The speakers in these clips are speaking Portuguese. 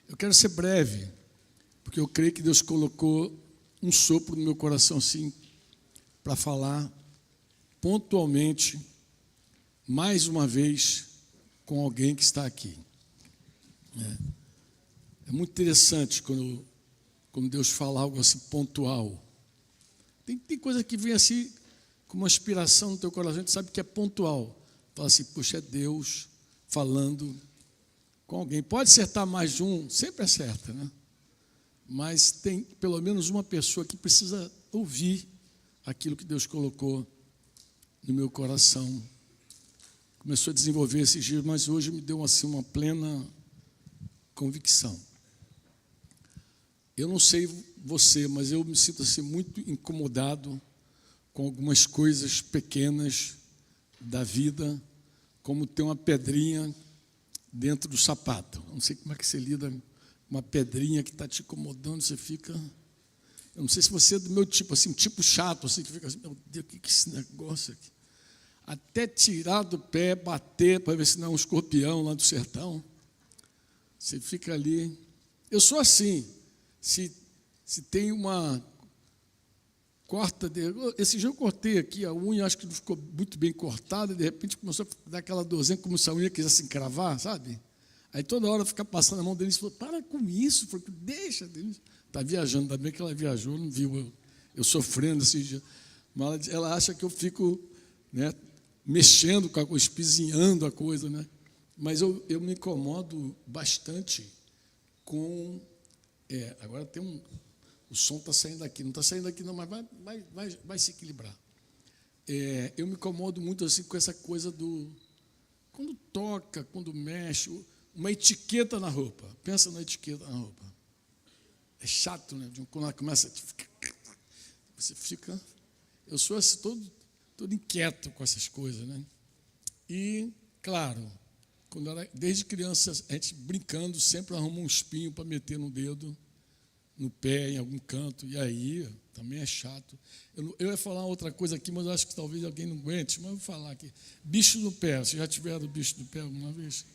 Eu quero ser breve, porque eu creio que Deus colocou um sopro no meu coração, assim, para falar pontualmente, mais uma vez, com alguém que está aqui. É muito interessante quando Deus fala algo assim pontual. Tem coisa que vem assim, com uma inspiração no teu coração, a gente sabe que é pontual. Fala assim, puxa, é Deus falando com alguém. Pode acertar mais de um, sempre acerta, né? Mas tem pelo menos uma pessoa que precisa ouvir aquilo que Deus colocou no meu coração. Começou a desenvolver esses dias, mas hoje me deu assim uma plena convicção. Eu não sei você, mas eu me sinto assim muito incomodado com algumas coisas pequenas da vida, como ter uma pedrinha dentro do sapato. Não sei como é que você lida com uma pedrinha que está te incomodando, você fica... Eu não sei se você é do meu tipo, assim, um tipo chato, assim, que fica assim, meu Deus, o que é esse negócio aqui? Até tirar do pé, bater, para ver se não é um escorpião lá do sertão. Você fica ali. Eu sou assim, se tem uma... Esse dia eu cortei aqui a unha, acho que não ficou muito bem cortada, e de repente começou a dar aquela dorzinha, como se a unha quisesse encravar, sabe? Aí toda hora fica passando a mão dele e falou, para com isso, falei, deixa, Deus. Está viajando, ainda bem que ela viajou, não viu eu sofrendo esse dia. Mas ela acha que eu fico, né, mexendo com a coisa, espizinhando a coisa, né? Mas eu me incomodo bastante com... agora tem um... O som está saindo daqui, não está saindo daqui não, mas vai se equilibrar. Eu me incomodo muito assim com essa coisa do... Quando toca, quando mexe, uma etiqueta na roupa. Pensa na etiqueta na roupa. É chato, né? Quando ela começa... Você fica... Eu sou assim, todo inquieto com essas coisas, né? E, claro, desde criança, a gente brincando, sempre arruma um espinho para meter no dedo, no pé, em algum canto, e aí também é chato. Eu ia falar outra coisa aqui, mas eu acho que talvez alguém não aguente, mas eu vou falar aqui. Bicho no pé, vocês já tiveram bicho no pé alguma vez?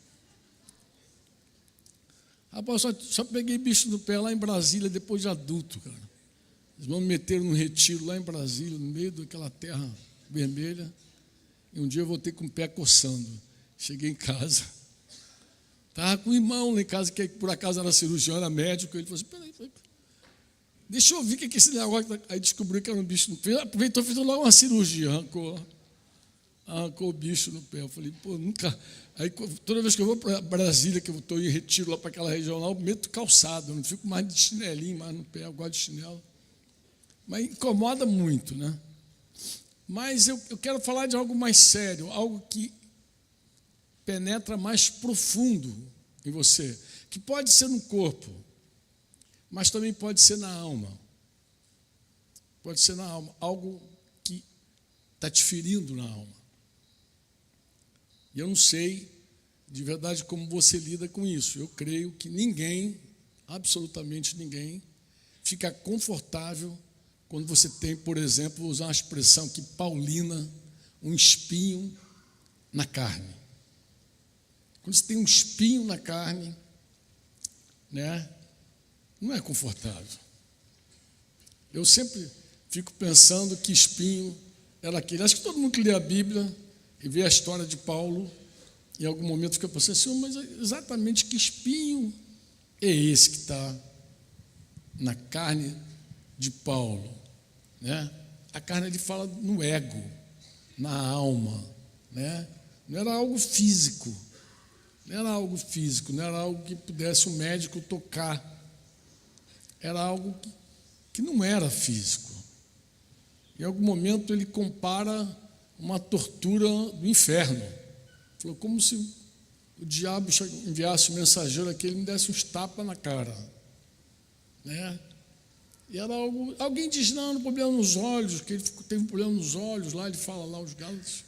Rapaz, só peguei bicho no pé lá em Brasília, depois de adulto, cara. Eles vão me meter num retiro lá em Brasília, no meio daquela terra vermelha, e um dia eu voltei com o pé coçando. Cheguei em casa, estava com um irmão lá em casa, que por acaso era cirurgião, era médico, ele falou assim, peraí, deixa eu ver o que é esse negócio. Aí descobriu que era um bicho no pé, aproveitou e fez logo uma cirurgia, arrancou o bicho no pé. Eu falei, pô, nunca... Aí toda vez que eu vou para Brasília, que eu estou em retiro lá para aquela região lá, eu meto calçado, eu não fico mais de chinelinho, mais no pé, eu gosto de chinelo. Mas incomoda muito, né? Mas eu quero falar de algo mais sério, algo que penetra mais profundo em você, que pode ser no corpo, mas também pode ser na alma. Pode ser na alma, algo que está te ferindo na alma. E eu não sei, de verdade, como você lida com isso. Eu creio que ninguém, absolutamente ninguém, fica confortável quando você tem, por exemplo, vou usar uma expressão aqui paulina, um espinho na carne. Quando você tem um espinho na carne, né, não é confortável. Eu sempre fico pensando que espinho era aquele. Acho que todo mundo que lê a Bíblia e vê a história de Paulo, em algum momento fica pensando assim, mas exatamente que espinho é esse que está na carne de Paulo? Né? A carne, ele fala no ego, na alma, né? Não era algo físico, não era algo que pudesse o médico tocar, era algo que não era físico. Em algum momento ele compara uma tortura do inferno. Falou, como se o diabo enviasse um mensageiro aqui, ele me desse uns tapas na cara, né? E era algo, alguém diz, não, um problema nos olhos, que ele teve um problema nos olhos, lá ele fala lá os Gálatas.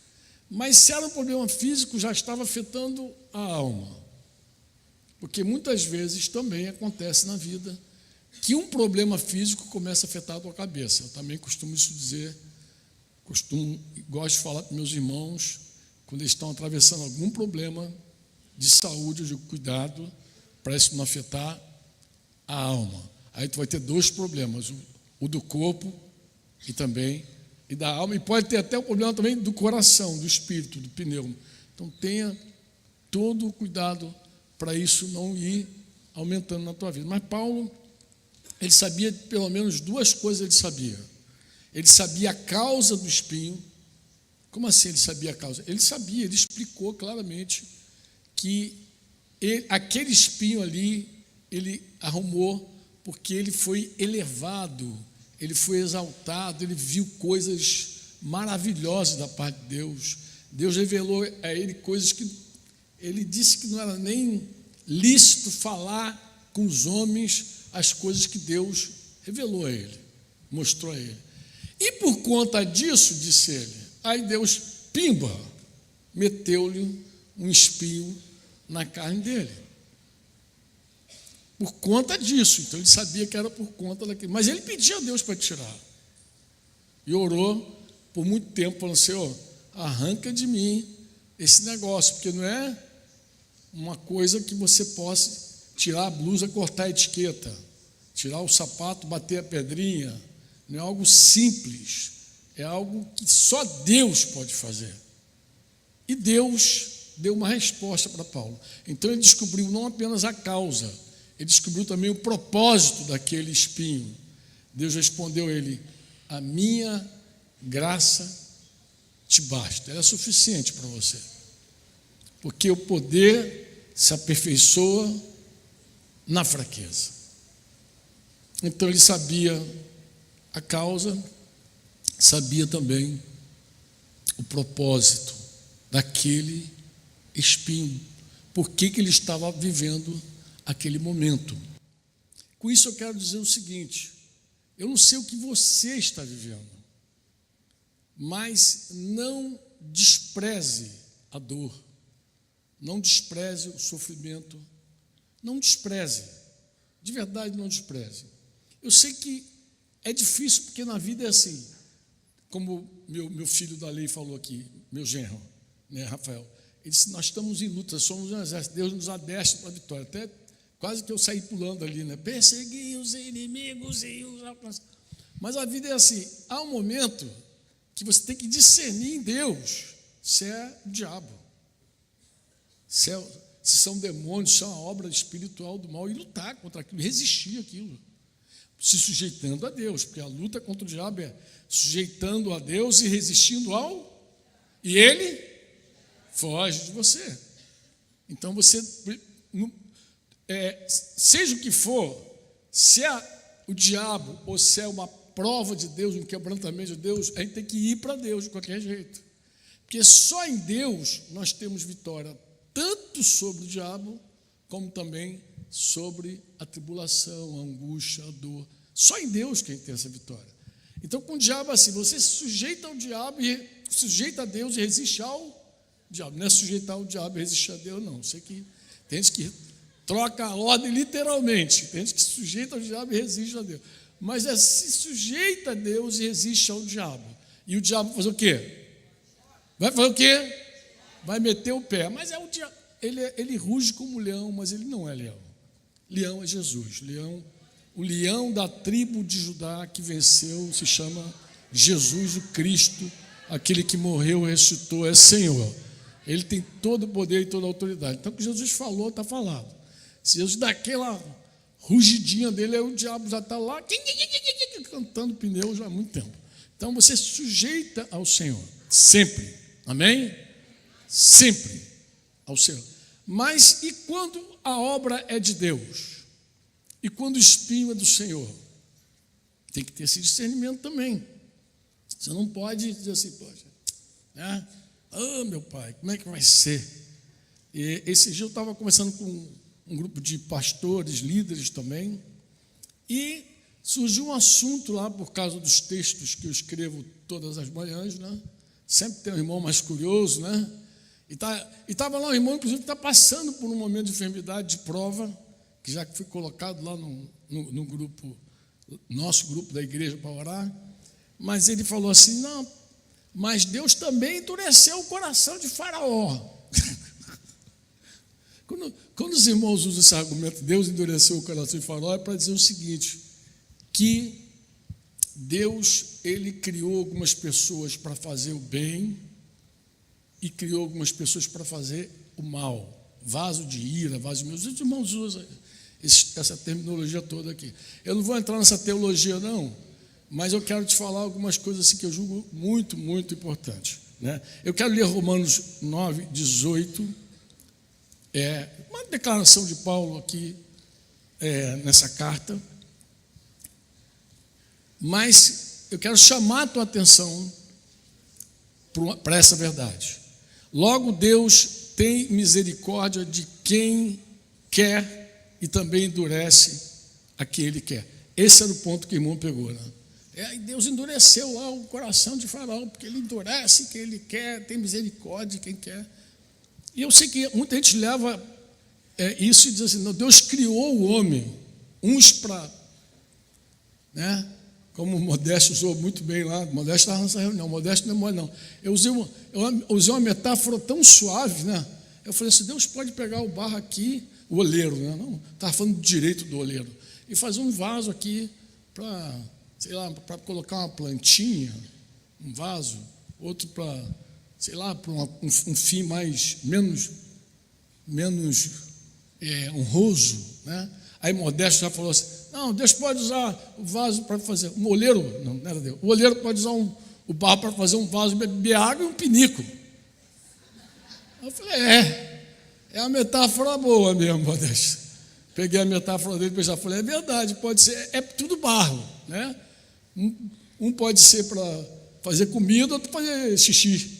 Mas se era um problema físico, já estava afetando a alma. Porque muitas vezes também acontece na vida que um problema físico começa a afetar a tua cabeça. Eu também costumo isso dizer Gosto de falar para meus irmãos, quando eles estão atravessando algum problema de saúde, eu digo, cuidado, para isso não afetar a alma. Aí tu vai ter dois problemas, o do corpo e da alma, e pode ter até o problema também do coração, do espírito, do pneuma. Então tenha todo o cuidado para isso não ir aumentando na tua vida. Mas Paulo, ele sabia pelo menos duas coisas, ele sabia. Ele sabia a causa do espinho. Como assim ele sabia a causa? Ele sabia, ele explicou claramente que aquele espinho ali, ele arrumou porque ele foi elevado, ele foi exaltado, ele viu coisas maravilhosas da parte de Deus. Deus revelou a ele coisas que ele disse que não era nem lícito falar com os homens as coisas que Deus revelou a ele, mostrou a ele. E por conta disso, disse ele, aí Deus, pimba, meteu-lhe um espinho na carne dele. Por conta disso, então ele sabia que era por conta daquilo. Mas ele pedia a Deus para tirar. E orou por muito tempo, falando, Senhor, arranca de mim esse negócio, porque não é uma coisa que você possa tirar a blusa, cortar a etiqueta, tirar o sapato, bater a pedrinha. Não é algo simples, é algo que só Deus pode fazer. E Deus deu uma resposta para Paulo. Então ele descobriu não apenas a causa, ele descobriu também o propósito daquele espinho. Deus respondeu a ele, a minha graça te basta, ela é suficiente para você, porque o poder se aperfeiçoa na fraqueza. Então ele sabia a causa, sabia também o propósito daquele espinho, por que ele estava vivendo aquele momento. Com isso eu quero dizer o seguinte, eu não sei o que você está vivendo, mas não despreze a dor, não despreze o sofrimento, não despreze, de verdade não despreze. Eu sei que é difícil, porque na vida é assim, como meu filho da lei falou aqui, meu genro, né, Rafael, ele disse, nós estamos em luta, somos um exército, Deus nos adestra para a vitória, até quase que eu saí pulando ali, né, persegui os inimigos e os alcançados. Mas a vida é assim, há um momento que você tem que discernir em Deus se é o diabo, se são demônios, se é uma obra espiritual do mal, e lutar contra aquilo, resistir àquilo, se sujeitando a Deus, porque a luta contra o diabo é sujeitando a Deus e resistindo e ele foge de você. Então você, seja o que for, se é o diabo ou se é uma prova de Deus, um quebrantamento de Deus, a gente tem que ir para Deus de qualquer jeito, porque só em Deus nós temos vitória, tanto sobre o diabo, como também sobre a tribulação, a angústia, a dor. Só em Deus que a gente tem essa vitória. Então, com o diabo assim, você se sujeita ao diabo e sujeita a Deus e resiste ao diabo. Não é sujeitar ao diabo e resistir a Deus, não. Você que tem gente que troca a ordem literalmente, tem gente que se sujeita ao diabo e resiste a Deus. Mas se sujeita a Deus e resiste ao diabo. E o diabo vai fazer o quê? Vai fazer o quê? Vai meter o pé. Mas é o diabo. Ele ruge como leão, mas ele não é leão. Leão é Jesus. O leão da tribo de Judá que venceu se chama Jesus o Cristo, aquele que morreu e ressuscitou, é Senhor. Ele tem todo o poder e toda a autoridade. Então, o que Jesus falou, está falado. Se Jesus dá aquela rugidinha dele, aí o diabo já está lá, cantando pneu já há muito tempo. Então, você se sujeita ao Senhor, sempre. Amém? Sempre ao Senhor. Mas e quando a obra é de Deus? E quando o espinho é do Senhor? Tem que ter esse discernimento também. Você não pode dizer assim, poxa, né? Meu pai, como é que vai ser? E esse dia eu estava conversando com um grupo de pastores, líderes também, e surgiu um assunto lá por causa dos textos que eu escrevo todas as manhãs, né? Sempre tem um irmão mais curioso, né? E estava lá um irmão, inclusive, que está passando por um momento de enfermidade, de prova, que já foi colocado lá no grupo, nosso grupo da igreja para orar, mas ele falou assim, não, Mas Deus também endureceu o coração de Faraó. Quando os irmãos usam esse argumento, Deus endureceu o coração de Faraó, é para dizer o seguinte, que Deus, ele criou algumas pessoas para fazer o bem e criou algumas pessoas para fazer o mal. Vaso de ira, vaso de meus. Os irmãos usam essa terminologia toda aqui. Eu não vou entrar nessa teologia, não, mas eu quero te falar algumas coisas assim que eu julgo muito, muito importantes, né? Eu quero ler Romanos 9, 18, uma declaração de Paulo aqui nessa carta, mas eu quero chamar a tua atenção para essa verdade. Logo, Deus tem misericórdia de quem quer e também endurece a quem Ele quer. Esse era o ponto que o irmão pegou, né? E Deus endureceu lá o coração de Faraó, porque Ele endurece quem Ele quer, tem misericórdia de quem quer. E eu sei que muita gente leva isso e diz assim, não, Deus criou o homem, uns para, né? Como o Modesto usou muito bem lá, o Modesto estava nessa reunião, o Modesto não é mole, não. Eu usei uma metáfora tão suave, né? Eu falei assim, Deus pode pegar o barro aqui, o oleiro, né? Não, estava falando do direito do oleiro, e fazer um vaso aqui para, sei lá, para colocar uma plantinha, um vaso, outro para, sei lá, para um fim menos honroso, né? Aí Modesto já falou assim, não, Deus pode usar o vaso para fazer, um oleiro, não era Deus, o oleiro pode usar o barro para fazer um vaso, beber água e um pinico. Eu falei, é uma metáfora boa mesmo, Modesto. Peguei a metáfora dele e já falei, é verdade, pode ser, é tudo barro, né? Um pode ser para fazer comida, outro para fazer xixi,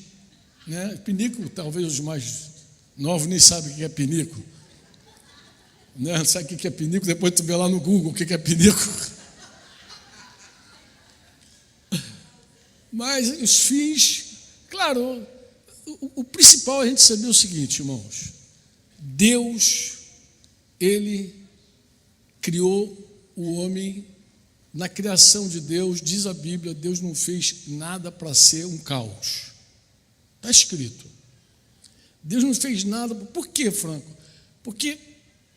né? Pinico, talvez os mais novos nem sabem o que é pinico, né? Sabe o que é pinico? Depois tu vê lá no Google o que é pinico. Mas os fins, claro, o principal é a gente saber o seguinte, irmãos, Deus, Ele criou o homem. Na criação de Deus, diz a Bíblia, Deus não fez nada para ser um caos. Está escrito. Deus não fez nada. Por quê, Franco? Porque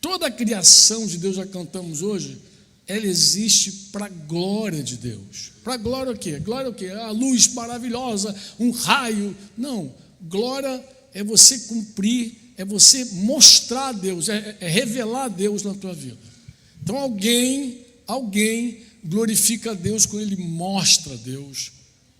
toda a criação de Deus, já cantamos hoje, ela existe para a glória de Deus. Para a glória o quê? Glória o quê? A luz maravilhosa, um raio. Não, glória é você cumprir, é você mostrar a Deus, é revelar a Deus na tua vida. Então alguém glorifica a Deus quando ele mostra a Deus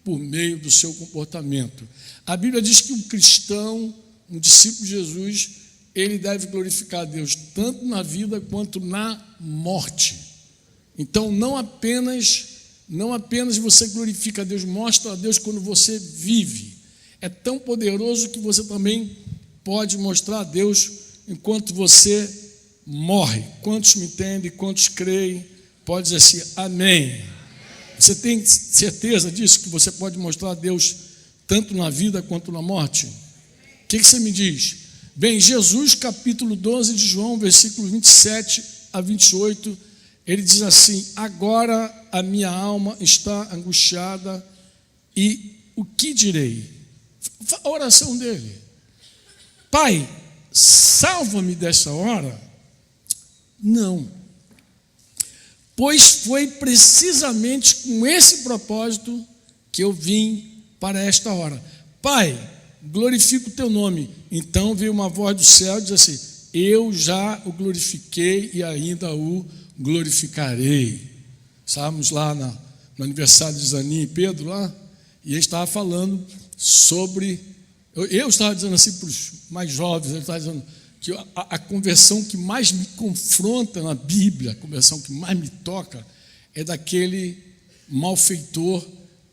por meio do seu comportamento. A Bíblia diz que um cristão, um discípulo de Jesus, ele deve glorificar a Deus tanto na vida quanto na morte. Então não apenas você glorifica a Deus, mostra a Deus quando você vive. É tão poderoso que você também pode mostrar a Deus enquanto você morre. Quantos me entendem, quantos creem? Pode dizer assim, amém. Você tem certeza disso, que você pode mostrar a Deus tanto na vida quanto na morte? O que você me diz? Bem, Jesus, capítulo 12 de João, versículo 27 a 28, ele diz assim, agora a minha alma está angustiada e o que direi? A oração dele. Pai, salva-me dessa hora? Não. Pois foi precisamente com esse propósito que eu vim para esta hora. Pai, glorifico o teu nome. Então veio uma voz do céu e diz assim, eu já o glorifiquei e ainda o glorificarei. Estávamos lá no aniversário de Zaninha e Pedro lá, e ele estava falando sobre, eu estava dizendo assim para os mais jovens, ele estava dizendo que a conversão que mais me confronta na Bíblia, a conversão que mais me toca, é daquele malfeitor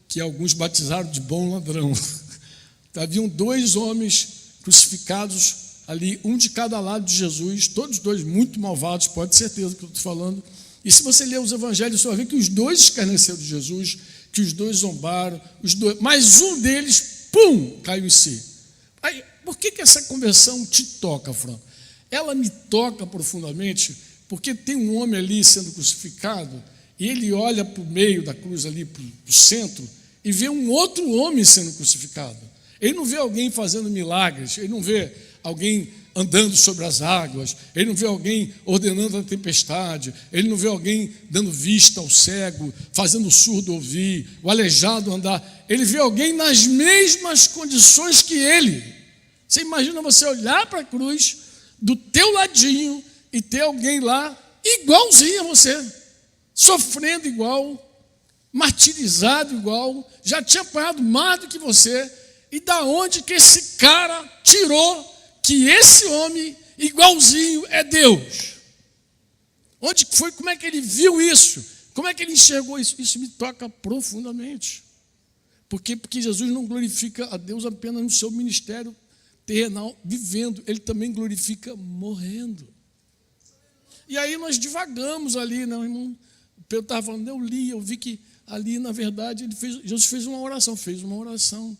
que alguns batizaram de bom ladrão. Haviam 2 homens crucificados ali, um de cada lado de Jesus, todos 2 muito malvados, pode ter certeza que eu estou falando. E se você ler os evangelhos, você vai ver que os 2 escarneceram de Jesus, que os 2 zombaram, mas um deles, caiu em si. Aí, por que essa conversão te toca, Franco? Ela me toca profundamente, porque tem um homem ali sendo crucificado, e ele olha para o meio da cruz ali, para o centro, e vê um outro homem sendo crucificado. Ele não vê alguém fazendo milagres, ele não vê alguém andando sobre as águas, ele não vê alguém ordenando a tempestade, ele não vê alguém dando vista ao cego, fazendo o surdo ouvir, o aleijado andar. Ele vê alguém nas mesmas condições que ele. Você imagina você olhar para a cruz do teu ladinho e ter alguém lá igualzinho a você, sofrendo igual, martirizado igual, já tinha apanhado mais do que você. E da onde que esse cara tirou que esse homem igualzinho é Deus? Onde foi? Como é que ele viu isso? Como é que ele enxergou isso? Isso me toca profundamente. Porque Jesus não glorifica a Deus apenas no seu ministério terrenal, vivendo, ele também glorifica morrendo. E aí nós divagamos ali, né, irmão? O Pedro estava falando, eu vi que ali, na verdade, Jesus fez uma oração.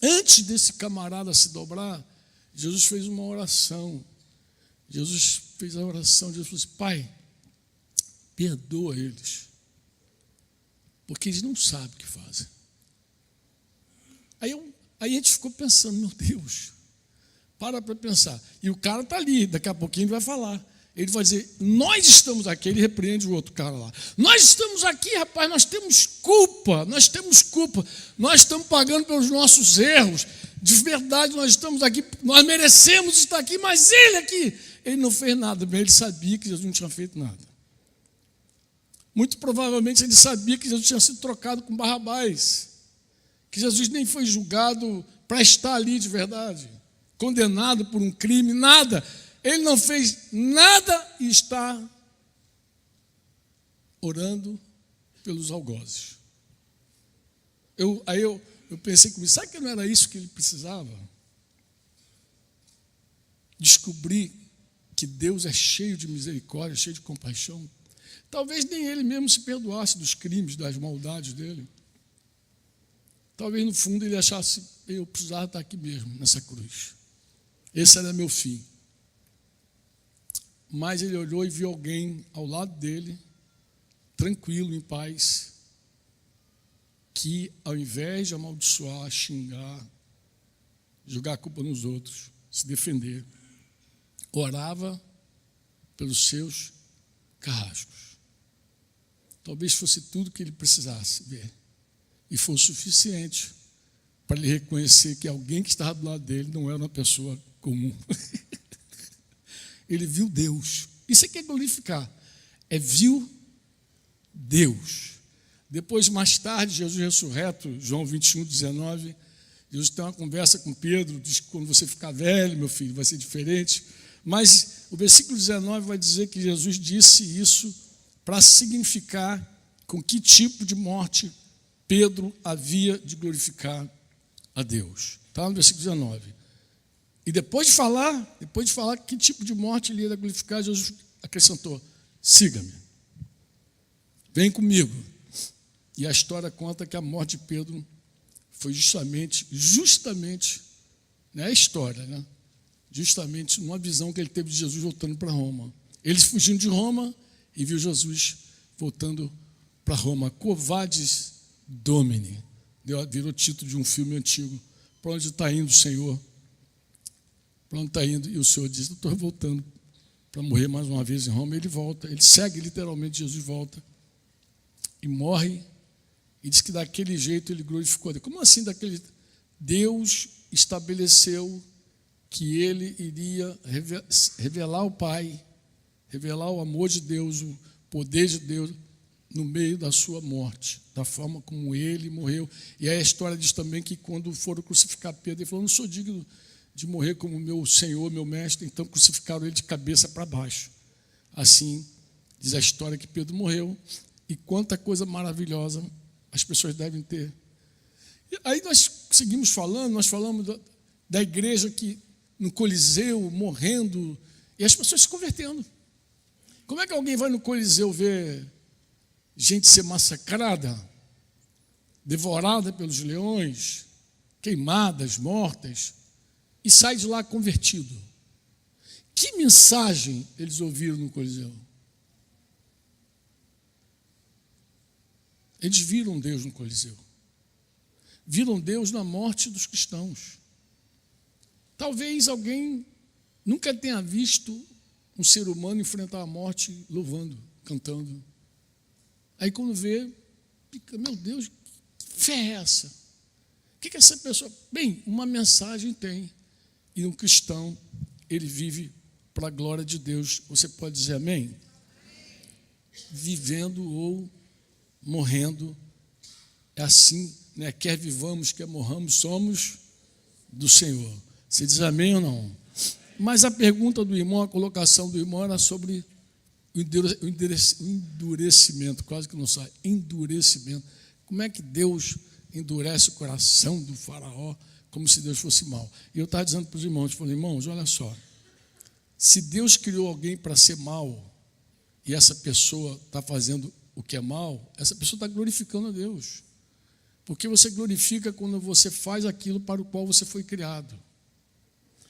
Antes desse camarada se dobrar, Jesus fez uma oração. Jesus fez a oração, Jesus falou assim, Pai, perdoa eles, porque eles não sabem o que fazem. Aí a gente ficou pensando, meu Deus, para pensar. E o cara está ali, daqui a pouquinho ele vai falar. Ele vai dizer, nós estamos aqui, ele repreende o outro cara lá. Nós estamos aqui, rapaz, nós temos culpa, nós estamos pagando pelos nossos erros. De verdade, nós estamos aqui, nós merecemos estar aqui, mas ele aqui, ele não fez nada, bem, ele sabia que Jesus não tinha feito nada. Muito provavelmente ele sabia que Jesus tinha sido trocado com Barrabás, que Jesus nem foi julgado para estar ali de verdade, condenado por um crime, nada. Ele não fez nada e está orando pelos algozes. Aí eu pensei comigo, sabe que não era isso que ele precisava? Descobrir que Deus é cheio de misericórdia, cheio de compaixão. Talvez nem ele mesmo se perdoasse dos crimes, das maldades dele. Talvez no fundo ele achasse, eu precisava estar aqui mesmo, nessa cruz. Esse era meu fim. Mas ele olhou e viu alguém ao lado dele, tranquilo, em paz, que ao invés de amaldiçoar, xingar, jogar a culpa nos outros, se defender, orava pelos seus carrascos. Talvez fosse tudo que ele precisasse ver. E foi o suficiente para ele reconhecer que alguém que estava do lado dele não era uma pessoa comum. Ele viu Deus. Isso é que é glorificar. Viu Deus. Depois, mais tarde, Jesus ressurreto, João 21, 19, Jesus tem uma conversa com Pedro, diz que quando você ficar velho, meu filho, vai ser diferente. Mas o versículo 19 vai dizer que Jesus disse isso para significar com que tipo de morte Pedro havia de glorificar a Deus. Está no versículo 19. E depois de falar que tipo de morte ele ia glorificar, Jesus acrescentou, siga-me, vem comigo. E a história conta que a morte de Pedro foi justamente, não é a história, né? Justamente numa visão que ele teve de Jesus voltando para Roma. Eles fugindo de Roma e viu Jesus voltando para Roma. Quo vadis Domini, virou título de um filme antigo. Para onde está indo o Senhor? Para onde está indo? E o Senhor diz, estou voltando para morrer mais uma vez em Roma. Ele volta, ele segue literalmente, Jesus volta e morre. E diz que daquele jeito ele glorificou a Deus. Como assim daquele? Deus estabeleceu que ele iria revelar o Pai, revelar o amor de Deus, o poder de Deus no meio da sua morte, da forma como ele morreu. E aí a história diz também que quando foram crucificar Pedro, ele falou, não sou digno de morrer como meu Senhor, meu Mestre, então crucificaram ele de cabeça para baixo. Assim, diz a história que Pedro morreu, e quanta coisa maravilhosa as pessoas devem ter. E aí nós seguimos falando, nós falamos da igreja que no Coliseu, morrendo, e as pessoas se convertendo. Como é que alguém vai no Coliseu ver gente ser massacrada, devorada pelos leões, queimadas, mortas, e sai de lá convertido? Que mensagem eles ouviram no Coliseu? Eles viram Deus no Coliseu. viram Deus na morte dos cristãos. Talvez alguém nunca tenha visto um ser humano enfrentar a morte louvando, cantando. Aí quando vê, fica, meu Deus, que fé é essa? O que essa pessoa... Bem, uma mensagem tem. E um cristão, ele vive para a glória de Deus. Você pode dizer amém? Vivendo ou morrendo, é assim, né? Quer vivamos, quer morramos, somos do Senhor. Você diz amém ou não? Mas a pergunta do irmão, a colocação do irmão era sobre o endurecimento, quase que não sai, endurecimento. Como é que Deus endurece o coração do faraó, como se Deus fosse mau? E eu estava dizendo para os irmãos, falei, irmãos, olha só, se Deus criou alguém para ser mau, e essa pessoa está fazendo o que é mal, essa pessoa está glorificando a Deus. Porque você glorifica quando você faz aquilo para o qual você foi criado.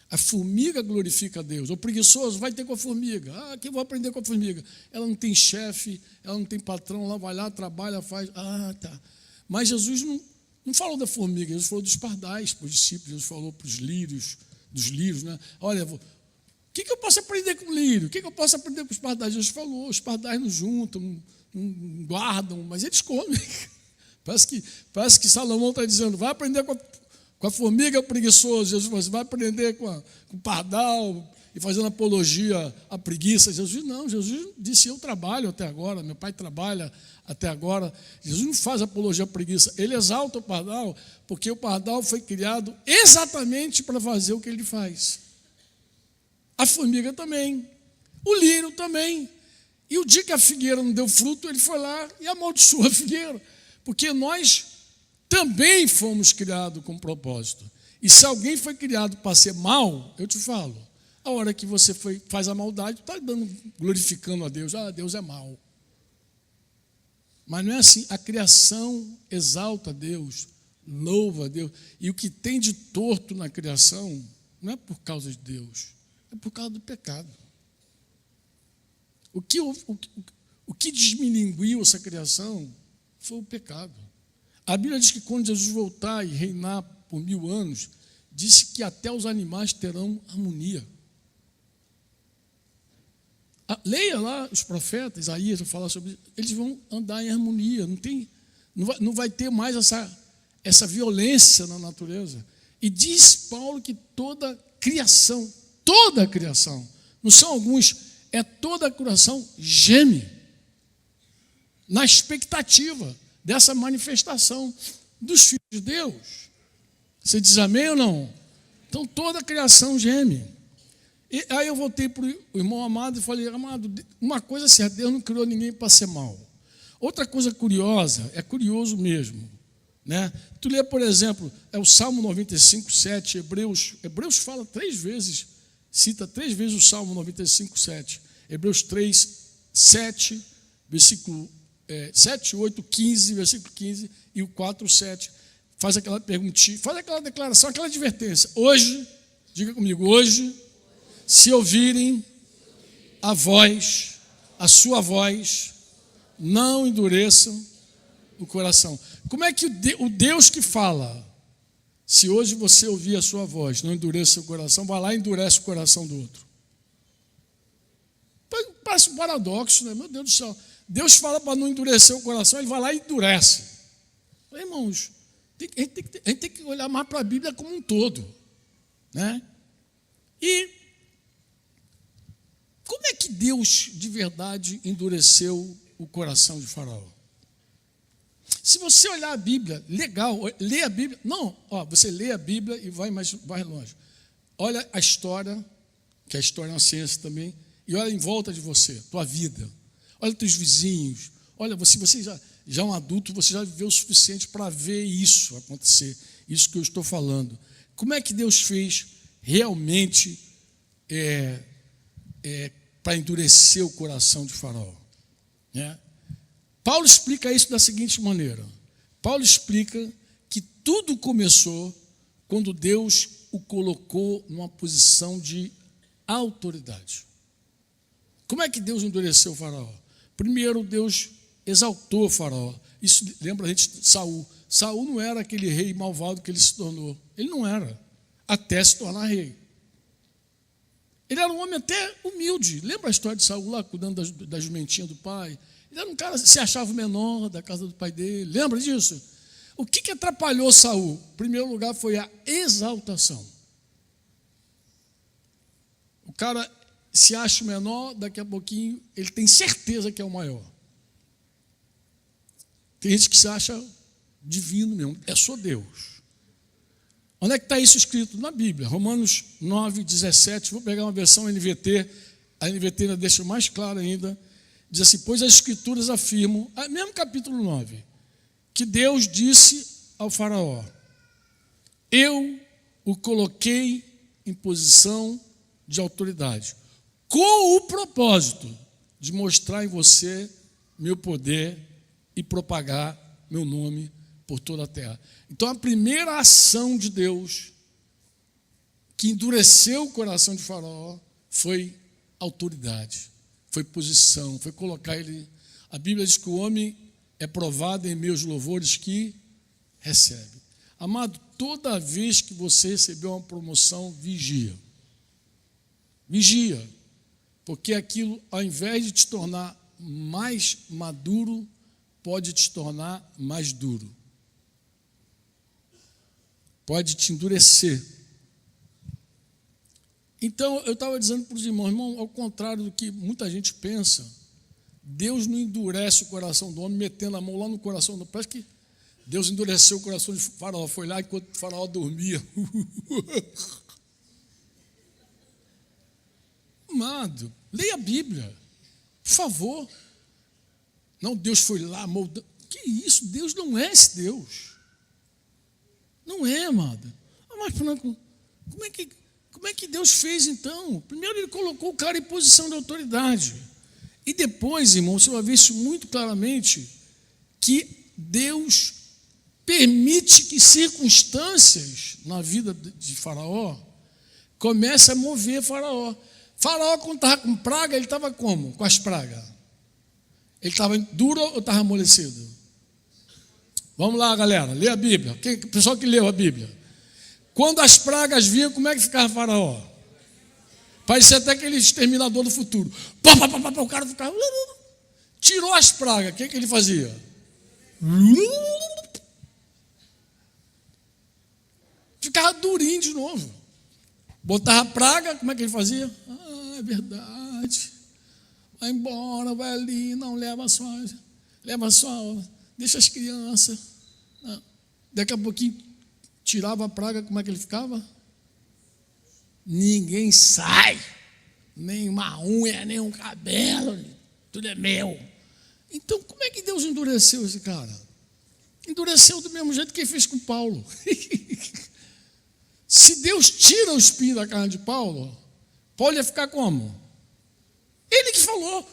A formiga glorifica a Deus. O preguiçoso vai ter com a formiga. Ah, que eu vou aprender com a formiga? Ela não tem chefe, ela não tem patrão, ela vai lá, trabalha, faz. Ah, tá. Mas Jesus não falou da formiga, Jesus falou dos pardais para os discípulos, Jesus falou para os lírios, dos lírios, né? Olha, o que eu posso aprender com o lírio? O que eu posso aprender com os pardais? Jesus falou, os pardais não juntam, não guardam, mas eles comem. Parece que Salomão está dizendo, vai aprender com a formiga preguiçosa. Jesus falou, vai aprender com o pardal e fazendo apologia à preguiça. Jesus disse, eu trabalho até agora, meu pai trabalha até agora. Jesus não faz apologia à preguiça, ele exalta o pardal, porque o pardal foi criado exatamente para fazer o que ele faz. A formiga também, o lírio também. E o dia que a figueira não deu fruto, ele foi lá e amaldiçoou a figueira. Porque nós também fomos criados com propósito. E se alguém foi criado para ser mal, eu te falo, a hora que você faz a maldade, está glorificando a Deus. Ah, Deus é mal. Mas não é assim. A criação exalta a Deus, louva a Deus. E o que tem de torto na criação não é por causa de Deus, é por causa do pecado. O que desmilinguiu essa criação foi o pecado. A Bíblia diz que quando Jesus voltar e reinar por 1000 anos, disse que até os animais terão harmonia. Leia lá os profetas, Isaías vai falar sobre isso, eles vão andar em harmonia, não vai ter mais essa violência na natureza. E diz Paulo que toda a criação, não são alguns, é toda a criação geme na expectativa dessa manifestação dos filhos de Deus. Você diz amém ou não? Então toda a criação geme. E aí eu voltei para o irmão Amado e falei, Amado, uma coisa é certa, Deus não criou ninguém para ser mal. Outra coisa curiosa, é curioso mesmo, né? Tu lê, por exemplo, o Salmo 95, 7, Hebreus fala 3 vezes, cita 3 vezes o Salmo 95, 7. Hebreus 3, 7, versículo 7, 8, 15, versículo 15 e o 4, 7. Faz aquela perguntinha, faz aquela declaração, aquela advertência. Hoje, diga comigo, hoje, se ouvirem a sua voz, não endureçam o coração. Como é que o Deus que fala, se hoje você ouvir a sua voz, não endureça o coração, vai lá e endurece o coração do outro? Parece um paradoxo, né? Meu Deus do céu. Deus fala para não endurecer o coração, ele vai lá e endurece. Irmãos, a gente tem que olhar mais para a Bíblia como um todo, né? E como é que Deus de verdade endureceu o coração de Faraó? Se você olhar a Bíblia, legal, lê a Bíblia. Não, você lê a Bíblia e vai longe. Olha a história, que a história é uma ciência também, e olha em volta de você, tua vida. Olha teus vizinhos. Olha, você já é um adulto, você já viveu o suficiente para ver isso acontecer, isso que eu estou falando. Como é que Deus fez realmente para endurecer o coração de Faraó? Né? Paulo explica isso da seguinte maneira. Paulo explica que tudo começou quando Deus o colocou numa posição de autoridade. Como é que Deus endureceu o Faraó? Primeiro, Deus exaltou o Faraó, Isso lembra a gente de Saul. Saul não era aquele rei malvado que ele se tornou. Ele não era, até se tornar rei. Ele era um homem até humilde. Lembra a história de Saul lá, cuidando da jumentinha do pai? Ele era um cara que se achava o menor da casa do pai dele. Lembra disso? O que atrapalhou Saul? Em primeiro lugar foi a exaltação. O cara se acha o menor, daqui a pouquinho ele tem certeza que é o maior. Tem gente que se acha divino mesmo, é só Deus. Onde é que está isso escrito? Na Bíblia, Romanos 9, 17, vou pegar uma versão NVT, a NVT ainda deixa mais claro ainda, diz assim, pois as escrituras afirmam, mesmo capítulo 9, que Deus disse ao faraó, eu o coloquei em posição de autoridade, com o propósito de mostrar em você meu poder e propagar meu nome por toda a terra. Então a primeira ação de Deus que endureceu o coração de Faraó foi autoridade, foi posição, foi colocar ele. A Bíblia diz que o homem é provado em meus louvores que recebe. Amado, toda vez que você recebeu uma promoção, vigia. Vigia, porque aquilo, ao invés de te tornar mais maduro, pode te tornar mais duro. Pode te endurecer. Então, eu estava dizendo para os irmãos, irmão, ao contrário do que muita gente pensa, Deus não endurece o coração do homem, metendo a mão lá no coração do homem. Parece que Deus endureceu o coração de Faraó, foi lá enquanto o Faraó dormia. Amado, leia a Bíblia, por favor. Não, Deus foi lá moldando. Que isso? Deus não é esse Deus. Não é, amado. Mas, Franco, como é que Deus fez então? Primeiro ele colocou o cara em posição de autoridade. E depois, irmão, você vai ver isso muito claramente, que Deus permite que circunstâncias na vida de Faraó comecem a mover Faraó. Faraó, quando estava com praga, ele estava como? Com as pragas. Ele estava duro ou estava amolecido? Vamos lá, galera, lê a Bíblia. O pessoal que leu a Bíblia. Quando as pragas vinham, como é que ficava Faraó? Parecia até aquele exterminador do futuro. O cara ficava... Tirou as pragas, o que ele fazia? Ficava durinho de novo. Botava praga, como é que ele fazia? É verdade. Vai embora, vai ali, não leva só, deixa as crianças. Não. Daqui a pouquinho tirava a praga, como é que ele ficava? Ninguém sai, nem uma unha, nem um cabelo, tudo é meu. Então, como é que Deus endureceu esse cara? Endureceu do mesmo jeito que ele fez com Paulo. Se Deus tira o espinho da carne de Paulo, Paulo ia ficar como? Ele que falou.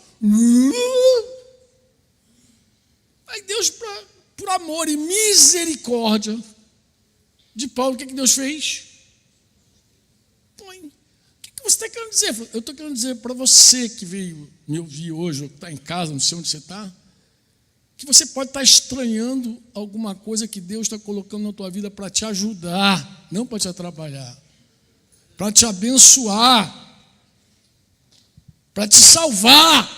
Aí Deus, por amor e misericórdia de Paulo, o que Deus fez? Põe. O que você está querendo dizer? Eu estou querendo dizer para você que veio me ouvir hoje, ou que está em casa, não sei onde você está, que você pode estar estranhando alguma coisa que Deus está colocando na tua vida para te ajudar, não para te atrapalhar, para te abençoar, para te salvar.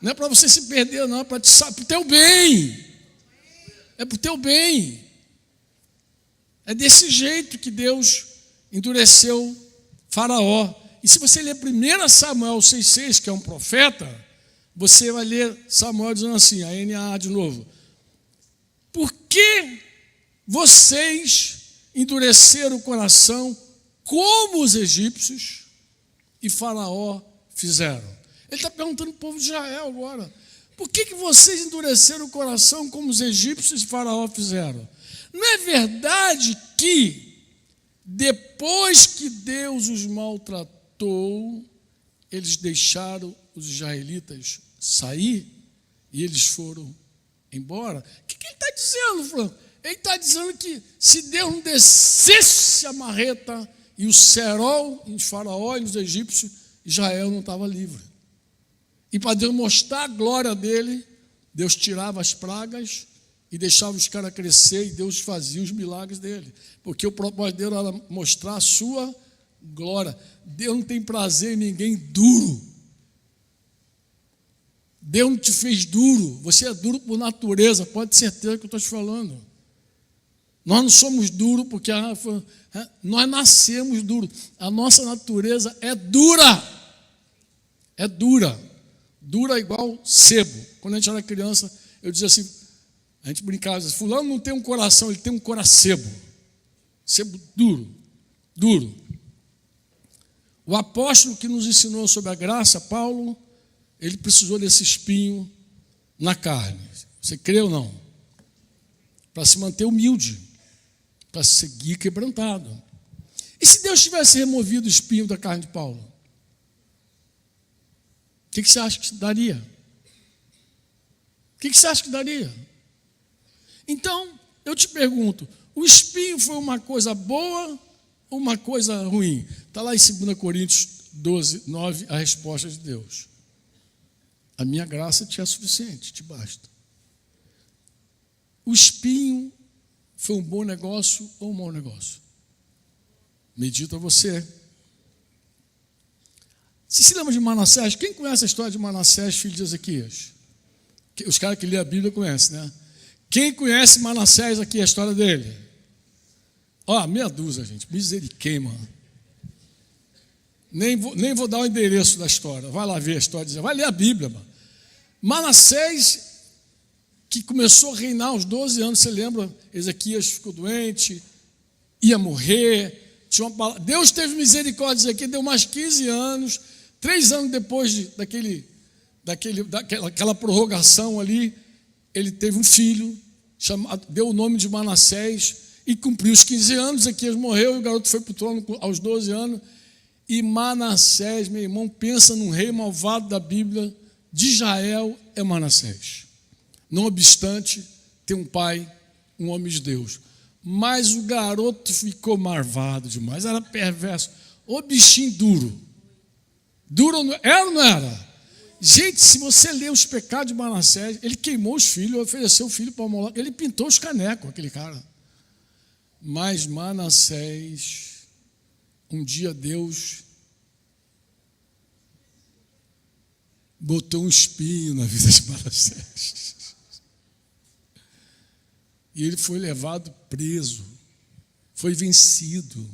Não é para você se perder, não, é para o teu bem. É para o teu bem. É desse jeito que Deus endureceu Faraó. E se você ler 1 Samuel 6,6, que é um profeta, você vai ler Samuel dizendo assim, a NAA de novo. Por que vocês endureceram o coração como os egípcios e Faraó fizeram? Ele está perguntando para o povo de Israel agora. Por que vocês endureceram o coração como os egípcios e Faraó fizeram? Não é verdade que depois que Deus os maltratou, eles deixaram os israelitas sair e eles foram embora? O que ele está dizendo, Franco? Ele está dizendo que se Deus não descesse a marreta e o cerol em Faraó e nos egípcios, Israel não estava livre. E para Deus mostrar a glória dele, Deus tirava as pragas e deixava os caras crescer, e Deus fazia os milagres dele, porque o propósito dele era mostrar a sua glória. Deus não tem prazer em ninguém duro. Deus não te fez duro, você é duro por natureza, pode ter certeza que eu estou te falando. Nós não somos duros porque nós nascemos duros, a nossa natureza é dura. É dura, dura igual sebo. Quando a gente era criança, eu dizia assim, a gente brincava, fulano não tem um coração, ele tem um coracebo. Sebo duro, duro. O apóstolo que nos ensinou sobre a graça, Paulo, ele precisou desse espinho na carne. Você crê ou não? Para se manter humilde, para seguir quebrantado. E se Deus tivesse removido o espinho da carne de Paulo? O que você acha que daria? O que você acha que daria? Então, eu te pergunto, o espinho foi uma coisa boa ou uma coisa ruim? Está lá em 2 Coríntios 12, 9, a resposta de Deus. A minha graça te é suficiente, te basta. O espinho foi um bom negócio ou um mau negócio? Medita você. Você se lembra de Manassés? Quem conhece a história de Manassés, filho de Ezequias? Os caras que lêem a Bíblia conhecem, né? Quem conhece Manassés aqui, a história dele? Meia dúzia, gente. Misericórdia, mano. Nem vou dar o endereço da história. Vai lá ver a história. Vai ler a Bíblia, mano. Manassés, que começou a reinar aos 12 anos, você lembra? Ezequias ficou doente, ia morrer. Deus teve misericórdia de Ezequias, deu mais 15 anos. 3 anos depois daquela prorrogação ali, ele teve um filho, deu o nome de Manassés, e cumpriu os 15 anos. Ezequias morreu, e o garoto foi para o trono aos 12 anos. E Manassés, meu irmão, pensa num rei malvado da Bíblia, de Israel, é Manassés. Não obstante, tem um pai, um homem de Deus. Mas o garoto ficou marvado demais, era perverso. O bichinho duro. Duro era ou não era? Gente, se você ler os pecados de Manassés, ele queimou os filhos, ofereceu o filho para Moloque, ele pintou os canecos, aquele cara. Mas Manassés, um dia Deus botou um espinho na vida de Manassés. E ele foi levado preso, foi vencido.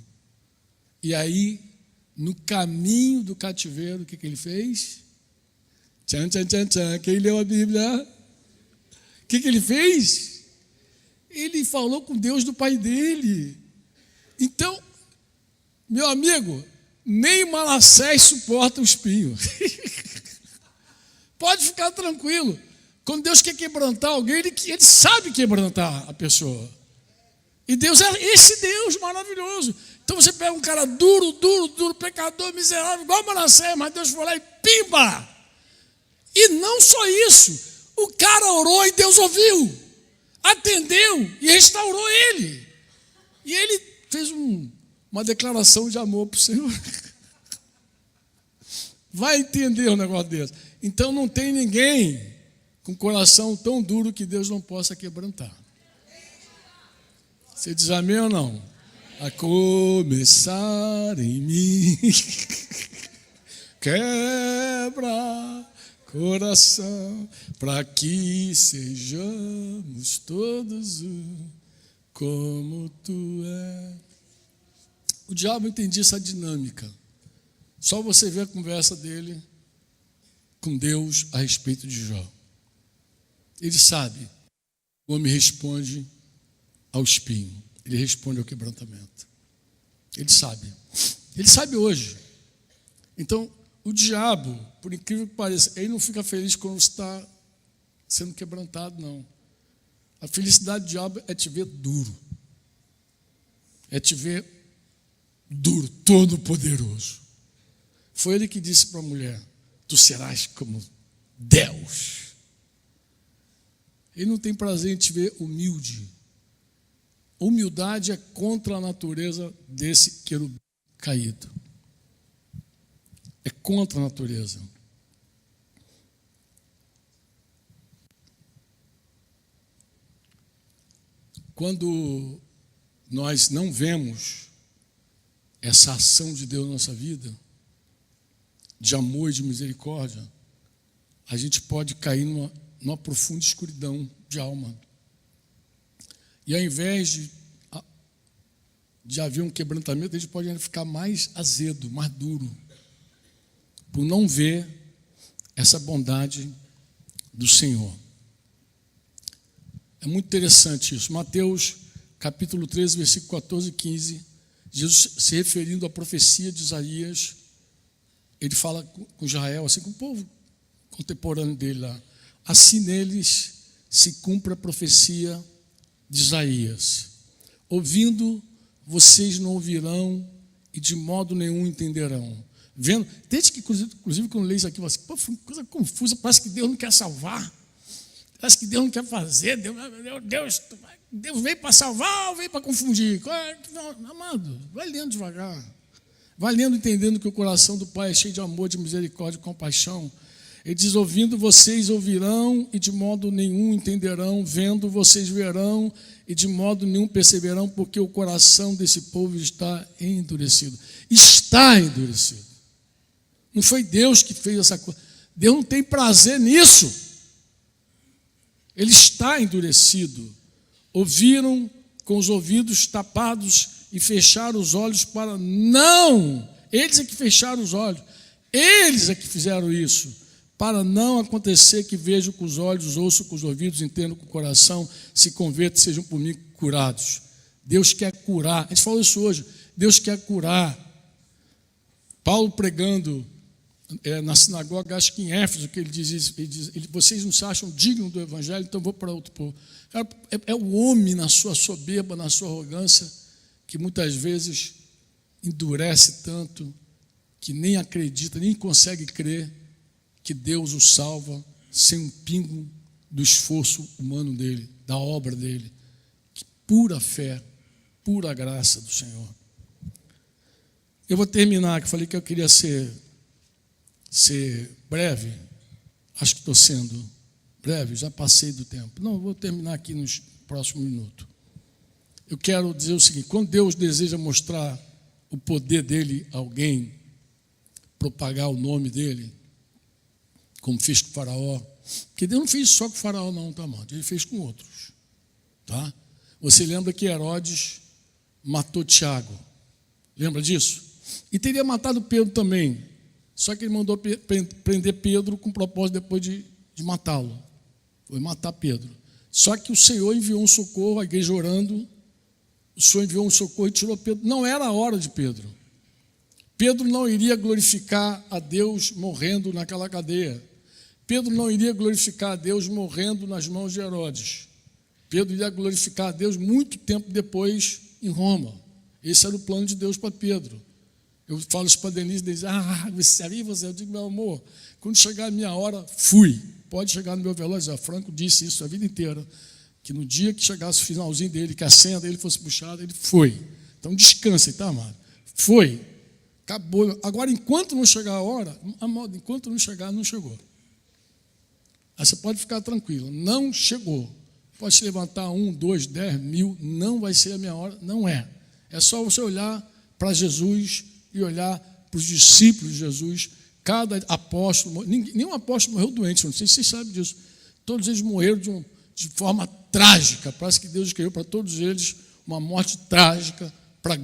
E aí, no caminho do cativeiro, o que ele fez? Tchan, tchan, tchan, tchan. Quem leu a Bíblia? O que ele fez? Ele falou com Deus do pai dele. Então, meu amigo, nem Manassés suporta o espinho. Pode ficar tranquilo. Quando Deus quer quebrantar alguém, ele sabe quebrantar a pessoa. E Deus é esse Deus maravilhoso. Então você pega um cara duro, pecador, miserável, igual Manassés, mas Deus foi lá e pimba! E não só isso, o cara orou e Deus ouviu, atendeu e restaurou ele. E ele fez uma declaração de amor para o Senhor. Vai entender um negócio desse. Então não tem ninguém com coração tão duro que Deus não possa quebrantar. Você diz amém ou não? A começar em mim, quebra coração, para que sejamos todos como tu és. O diabo entendia essa dinâmica. Só você vê a conversa dele com Deus a respeito de Jó. Ele sabe, o homem responde ao espinho, ele responde ao quebrantamento. Ele sabe hoje. Então, o diabo, por incrível que pareça, ele não fica feliz quando está sendo quebrantado, não. A felicidade do diabo é te ver duro. É te ver duro, todo poderoso. Foi ele que disse para a mulher, tu serás como Deus. Ele não tem prazer em te ver humilde. Humildade é contra a natureza desse querubim caído. É contra a natureza. quando nós não vemos essa ação de Deus na nossa vida, de amor e de misericórdia, a gente pode cair numa profunda escuridão de alma. E ao invés de haver um quebrantamento, a gente pode ficar mais azedo, mais duro, por não ver essa bondade do Senhor. É muito interessante isso. Mateus, capítulo 13, versículo 14 e 15, Jesus, se referindo à profecia de Isaías, ele fala com Israel, assim, com o povo contemporâneo dele lá. Assim neles se cumpre a profecia de Isaías. Ouvindo, vocês não ouvirão e de modo nenhum entenderão. Vendo, desde que, inclusive, quando eu leio isso aqui, eu falo assim, pô, foi uma coisa confusa, parece que Deus não quer salvar, parece que Deus não quer fazer, Deus veio para salvar ou veio para confundir? Não, amado, vai lendo devagar, vai lendo, entendendo que o coração do Pai é cheio de amor, de misericórdia e compaixão. Ele diz, ouvindo vocês ouvirão e de modo nenhum entenderão, vendo vocês verão e de modo nenhum perceberão, porque o coração desse povo está endurecido. Está endurecido. Não foi Deus que fez essa coisa. Deus não tem prazer nisso. Ele está endurecido. Ouviram com os ouvidos tapados e fecharam os olhos para não. Eles é que fecharam os olhos. Eles é que fizeram isso. Para não acontecer que vejam com os olhos, ouçam com os ouvidos, entendam com o coração, se convertam e sejam por mim curados. Deus quer curar. A gente falou isso hoje. Deus quer curar. Paulo pregando na sinagoga, acho que em Éfeso, que ele diz isso, vocês não se acham dignos do Evangelho, então vou para outro povo. É o homem na sua soberba, na sua arrogância, que muitas vezes endurece tanto, que nem acredita, nem consegue crer que Deus o salva sem um pingo do esforço humano dele, da obra dele. Que pura fé, pura graça do Senhor. Eu vou terminar, que eu falei que eu queria ser breve. Acho que estou sendo breve, já passei do tempo. Não, eu vou terminar aqui nos próximos minutos. Eu quero dizer o seguinte, quando Deus deseja mostrar o poder dele a alguém, propagar o nome dele, como fez com o faraó, porque Deus não fez só com o faraó não, tá, mano? Ele fez com outros, tá? Você lembra que Herodes matou Tiago, lembra disso? E teria matado Pedro também, só que ele mandou prender Pedro com o propósito depois de matá-lo, foi matar Pedro. Só que o Senhor enviou um socorro, a igreja orando, o Senhor enviou um socorro e tirou Pedro. Não era a hora de Pedro. Pedro não iria glorificar a Deus morrendo naquela cadeia. Pedro não iria glorificar a Deus morrendo nas mãos de Herodes. Pedro iria glorificar a Deus muito tempo depois em Roma. Esse era o plano de Deus para Pedro. Eu falo isso para Denise, diz, você ali, você, eu digo, meu amor, quando chegar a minha hora, fui. Pode chegar no meu velório, Franco disse isso a vida inteira, que no dia que chegasse o finalzinho dele, que a senha dele fosse puxada, ele foi. Então descanse, tá, amado? Foi. Acabou. Agora, enquanto não chegar a hora, amado, enquanto não chegar, não chegou. Aí você pode ficar tranquilo, não chegou. Pode se levantar 1, 2, 10 mil, não vai ser a minha hora, não é. É só você olhar para Jesus e olhar para os discípulos de Jesus. Cada apóstolo, nenhum apóstolo morreu doente, não sei se vocês sabem disso. Todos eles morreram de forma trágica. Parece que Deus escreveu para todos eles uma morte trágica para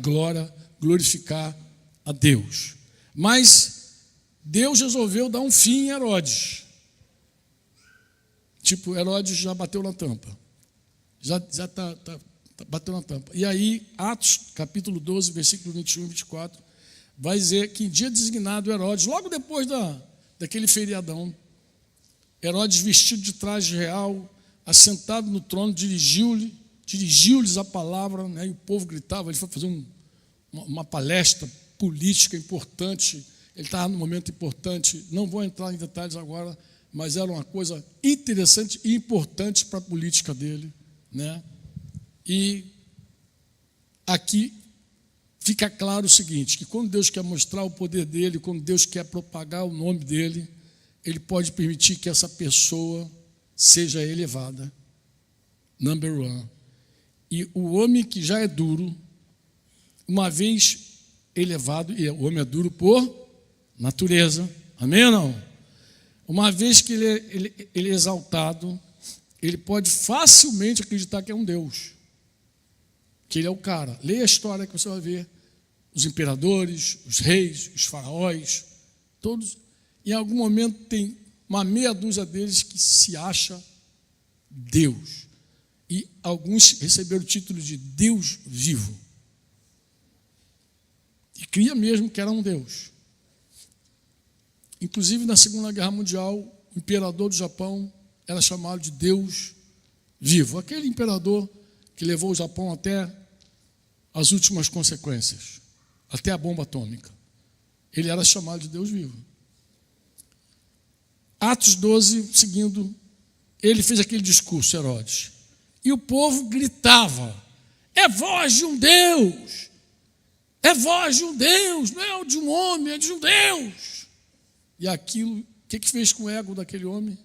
glorificar a Deus. Mas Deus resolveu dar um fim em Herodes. Tipo, Herodes já bateu na tampa. Já bateu na tampa. E aí, Atos, capítulo 12, versículo 21 e 24, vai dizer que em dia designado Herodes, logo depois daquele feriadão, Herodes, vestido de traje real, assentado no trono, dirigiu-lhes a palavra, né, e o povo gritava. Ele foi fazer uma palestra política importante. Ele estava num momento importante. Não vou entrar em detalhes agora, mas era uma coisa interessante e importante para a política dele, né? E aqui fica claro o seguinte, que quando Deus quer mostrar o poder dele, quando Deus quer propagar o nome dele, ele pode permitir que essa pessoa seja elevada. Number one. E o homem que já é duro, uma vez elevado, e o homem é duro por natureza, amém ou não? Uma vez que ele é exaltado, ele pode facilmente acreditar que é um Deus, que ele é o cara. Leia a história que você vai ver, os imperadores, os reis, os faraós, todos, em algum momento tem uma meia dúzia deles que se acha Deus. E alguns receberam o título de Deus vivo. E cria mesmo que era um Deus. Inclusive, na Segunda Guerra Mundial, o imperador do Japão era chamado de Deus vivo. Aquele imperador que levou o Japão até as últimas consequências, até a bomba atômica. Ele era chamado de Deus vivo. Atos 12, seguindo, ele fez aquele discurso, Herodes. E o povo gritava: é voz de um Deus! É voz de um Deus! Não é de um homem, é de um Deus! E aquilo, o que fez com o ego daquele homem?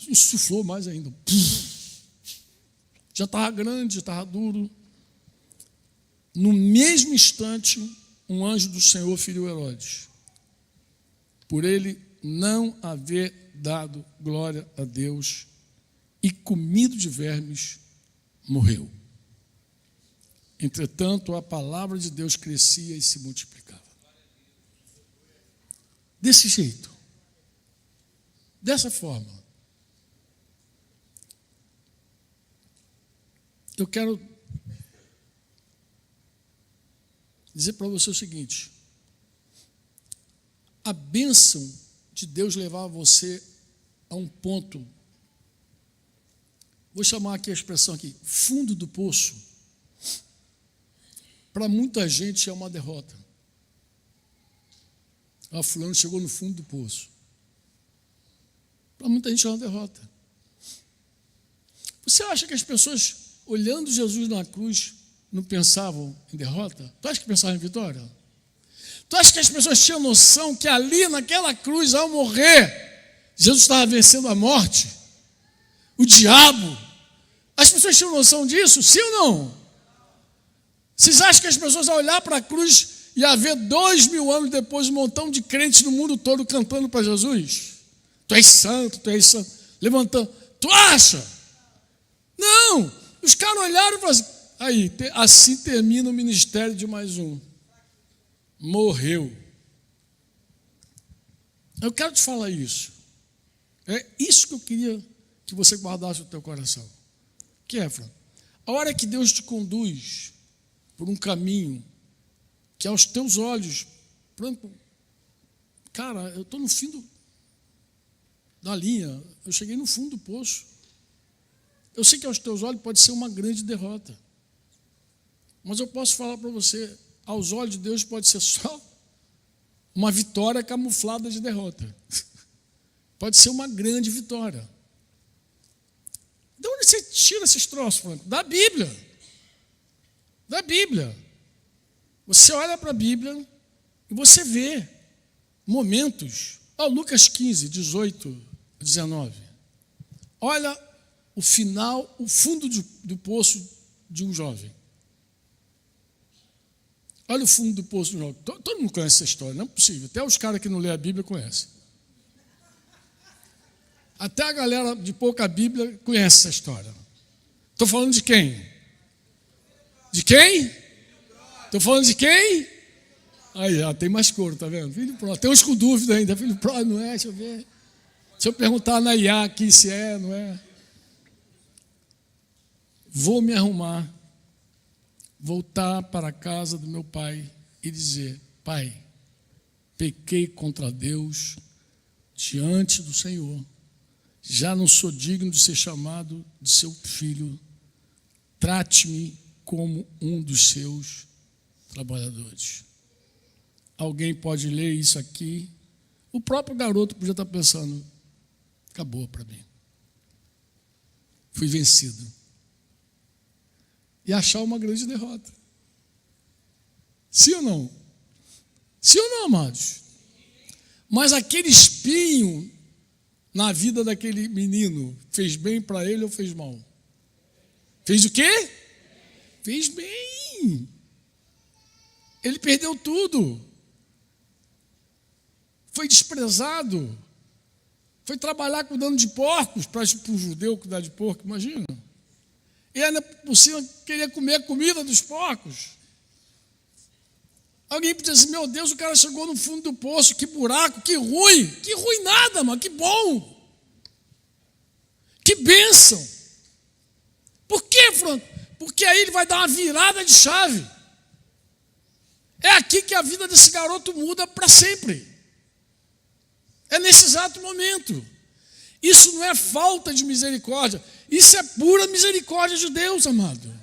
Insuflou mais ainda. Já estava grande, já estava duro. No mesmo instante, um anjo do Senhor feriu Herodes, por ele não haver dado glória a Deus, e comido de vermes, morreu. Entretanto, a palavra de Deus crescia e se multiplicava. Desse jeito, dessa forma. Eu quero dizer para você o seguinte: a bênção de Deus levar você a um ponto, vou chamar aqui a expressão aqui, fundo do poço, para muita gente é uma derrota. Fulano chegou no fundo do poço. Para muita gente é uma derrota. Você acha que as pessoas, olhando Jesus na cruz, não pensavam em derrota? Tu acha que pensavam em vitória? Tu acha que as pessoas tinham noção que ali naquela cruz, ao morrer, Jesus estava vencendo a morte? O diabo? As pessoas tinham noção disso? Sim ou não? Vocês acham que as pessoas, ao olhar para a cruz, e haver 2000 anos depois um montão de crentes no mundo todo cantando para Jesus? Tu és santo, tu és santo. Levantando. Tu acha? Não. Os caras olharam e falaram assim, aí, assim termina o ministério de mais um. Morreu. Eu quero te falar isso. É isso que eu queria que você guardasse no teu coração. Kéfera, a hora que Deus te conduz por um caminho que aos teus olhos, cara, eu estou no fim da linha, eu cheguei no fundo do poço. Eu sei que aos teus olhos pode ser uma grande derrota, mas eu posso falar para você, aos olhos de Deus pode ser só uma vitória camuflada de derrota. Pode ser uma grande vitória. De onde você tira esses troços, Franco? Da Bíblia. Da Bíblia. Você olha para a Bíblia e você vê momentos. Lucas 15, 18, 19. Olha o final, o fundo do poço de um jovem. Olha o fundo do poço de um jovem. Todo mundo conhece essa história, não é possível. Até os caras que não lêem a Bíblia conhecem. Até a galera de pouca Bíblia conhece essa história. Estou falando de quem? De quem? Estou falando de quem? Aí, tem mais coro, tá vendo? Filho pródigo. Tem uns com dúvida ainda. Filho pródigo, não é? Deixa eu ver. Deixa eu perguntar na IA aqui se é, não é? Vou me arrumar, voltar para a casa do meu pai e dizer: Pai, pequei contra Deus diante do Senhor. Já não sou digno de ser chamado de seu filho. Trate-me como um dos seus trabalhadores. Alguém pode ler isso aqui? O próprio garoto podia estar pensando: acabou para mim. Fui vencido. E achar uma grande derrota. Sim ou não? Sim ou não, amados? Mas aquele espinho na vida daquele menino fez bem para ele ou fez mal? Fez o quê? Fez bem. Ele perdeu tudo. Foi desprezado. Foi trabalhar cuidando de porcos, para um judeu cuidar de porco, imagina. E ainda por cima queria comer a comida dos porcos. Alguém podia dizer, meu Deus, o cara chegou no fundo do poço, que buraco, que ruim. Que ruim nada, mano, que bom. Que bênção. Por quê, Franco? Porque aí ele vai dar uma virada de chave. É aqui que a vida desse garoto muda para sempre. É nesse exato momento. Isso não é falta de misericórdia. Isso é pura misericórdia de Deus, amado.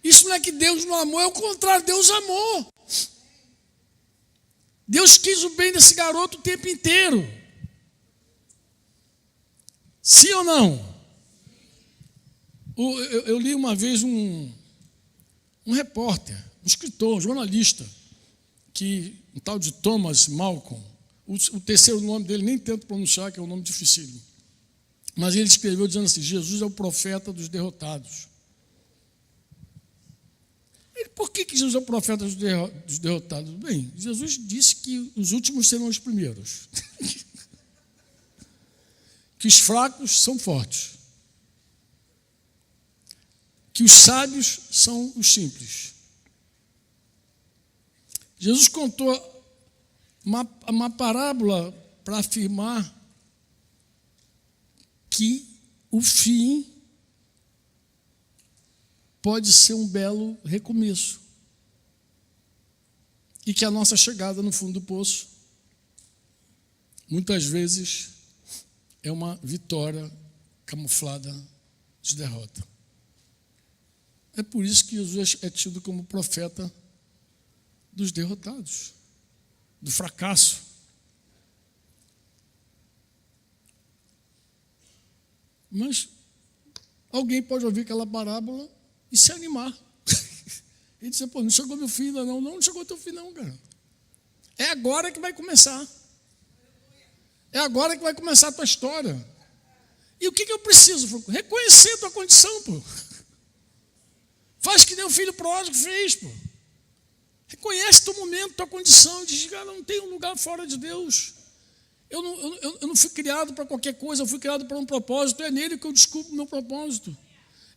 Isso não é que Deus não amou, é o contrário, Deus amou. Deus quis o bem desse garoto o tempo inteiro. Sim ou não? Eu li uma vez um repórter, um escritor, um jornalista, um tal de Thomas Malcolm. O terceiro nome dele nem tento pronunciar, que é um nome dificílimo. Mas ele escreveu dizendo assim, Jesus é o profeta dos derrotados. Por que Jesus é o profeta dos derrotados? Bem, Jesus disse que os últimos serão os primeiros. Que os fracos são fortes. Que os sábios são os simples. Jesus contou uma parábola para afirmar que o fim pode ser um belo recomeço. E que a nossa chegada no fundo do poço, muitas vezes, é uma vitória camuflada de derrota. É por isso que Jesus é tido como profeta dos derrotados, do fracasso. Mas alguém pode ouvir aquela parábola e se animar. E dizer, pô, não chegou meu fim ainda não. Não chegou teu fim não, cara. É agora que vai começar. É agora que vai começar a tua história. E o que eu preciso? Reconhecer a tua condição, pô. Faz que nem o filho pródigo fez, pô. Reconhece teu momento, tua condição. Diz, cara, não tem um lugar fora de Deus. Eu não fui criado para qualquer coisa, eu fui criado para um propósito. É nele que eu descubro o meu propósito.